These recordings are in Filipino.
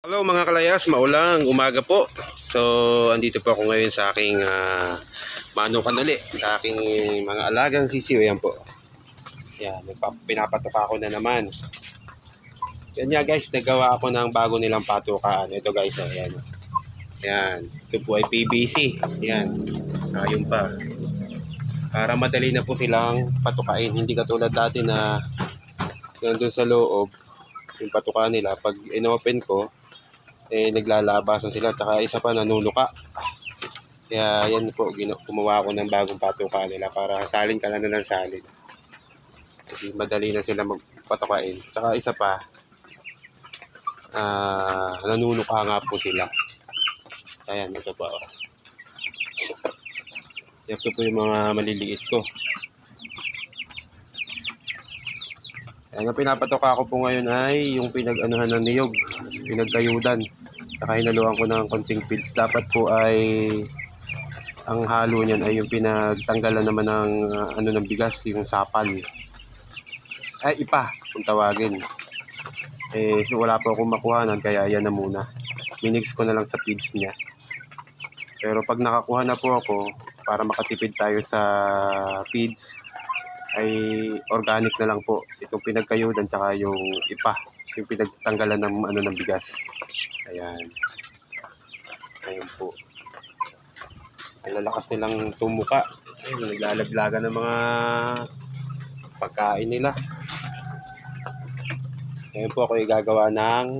Hello mga kalayas, maulang umaga po. So, andito po ako ngayon sa aking manukan uli, sa aking mga alagang sisiyo. Yan po. Yan, pinapatuka ko na naman. Yan nga guys, nagawa ako ng bago nilang patukaan. Ito guys, ayan. Yan, ito po ay PVC. Yan, ayun pa. Para madali na po silang patukain. Hindi katulad dati na nandun sa loob, yung patukaan nila. Pag inopen ko, naglalabasan sila, tsaka isa pa nanunuka. Kaya yan po, gumawa ako ng bagong patuka nila para salin ka na ng salin. Kasi madali na sila magpatukain. Tsaka isa pa, nanunuka nga po sila. Ayan, ito pa. Ito po yung mga maliliit ko. Ang pinapatuka ko po ngayon ay yung pinag-anuhan ng niyog, pinagkayudan. Saka hinaluan ko ng konting feeds. Dapat po ay ang halo niyan ay yung pinagtanggalan naman ng ng bigas, yung sapal. Ay ipa kung tawagin. So wala po akong makuhanan kaya yan na muna. Minix ko na lang sa feeds niya. Pero pag nakakuha na po ako, para makatipid tayo sa feeds, ay organic na lang po itong pinagkayudan tsaka yung ipa, yung pinagtanggalan ng bigas. Ayan po, ang lalakas nilang tumuka. Ayun, naglalaglagan ng mga pagkain nila. Ngayon po ako gagawa ng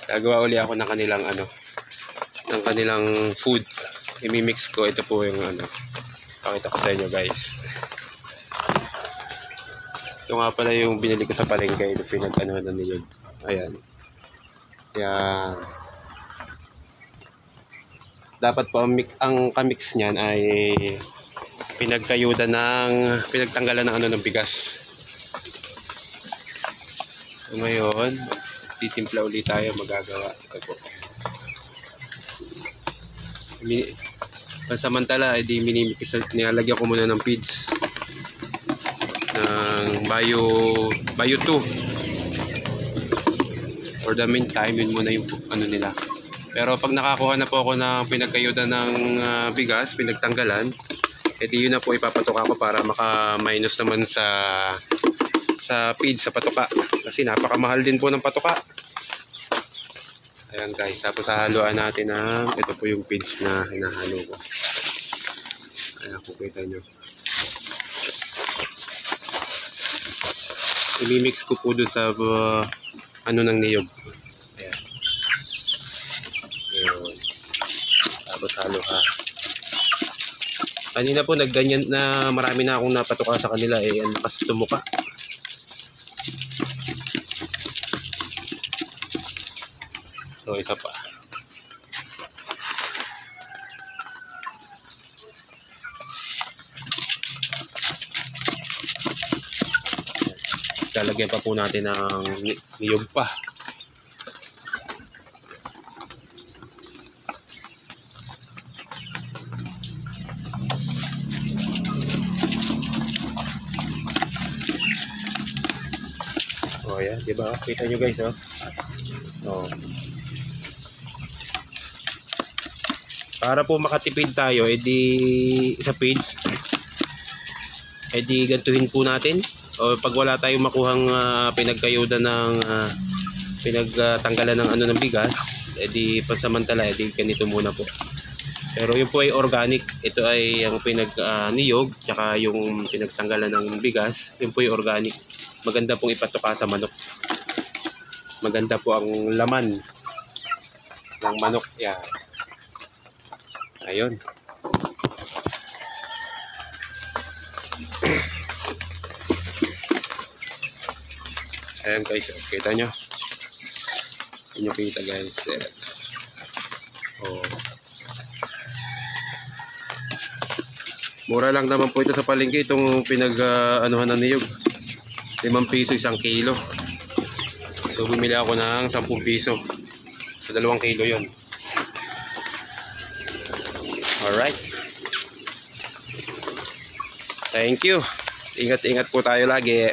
gagawa uli ako ng kanilang ng kanilang food. Imimix ko. Ito po yung pakita ko sa inyo guys. Ito nga pala yung binili ko sa palengke, yung pinag-anuhan na niyo. Ayan. Kaya dapat po ang kamix niyan ay pinagtanggalan ng bigas. So ngayon, titimpla ulit tayo, magagawa. Ito po. Pansamantala, nilalagyan ko muna ng feeds ng Bio 2. For the meantime, yun muna yung nila. Pero pag nakakuha na po ako ng pinagkayudan ng bigas, pinagtanggalan, edi yun na po ipapatuka ko para maka-minus naman sa feeds, sa patuka. Kasi napakamahal din po ng patuka. Ayan guys, tapos hahaluan natin ito po yung feeds na hinahalo ko. Ayan po, kita nyo. Imimix ko po doon sa ng niyog. Ayan. Ayan. Tapos halo ha. Kanina po nagganyan na marami na akong napatuka sa kanila. Ang lakas tumuka. So isa pa. Lalagyan pa po natin ng niyog pa. Oh yan, di ba? Kita nyo guys, oh. Oh. Para po makatipid tayo, edi sa feeds, edi gantuhin po natin. O pag wala tayong makuhang pinagkayudan ng pinagtanggalan ng bigas, edi pansamantala, edi ganito muna po. Pero yun po ay organic. Ito ay ang niyog, tsaka yung pinagtanggalan ng bigas, yun po ay organic. Maganda pong ipatuka sa manok. Maganda po ang laman ng manok. Yan. Ayun. Ayan guys, kita nyo. Hindi nyo kita guys. Oh. Mura lang naman po ito sa palengke, itong pinag-anuhan ng niyog. 5 piso 1 kilo. So bumili ako ng 10 piso. So 2 kilo yun. Alright. Thank you. Ingat-ingat po tayo lagi.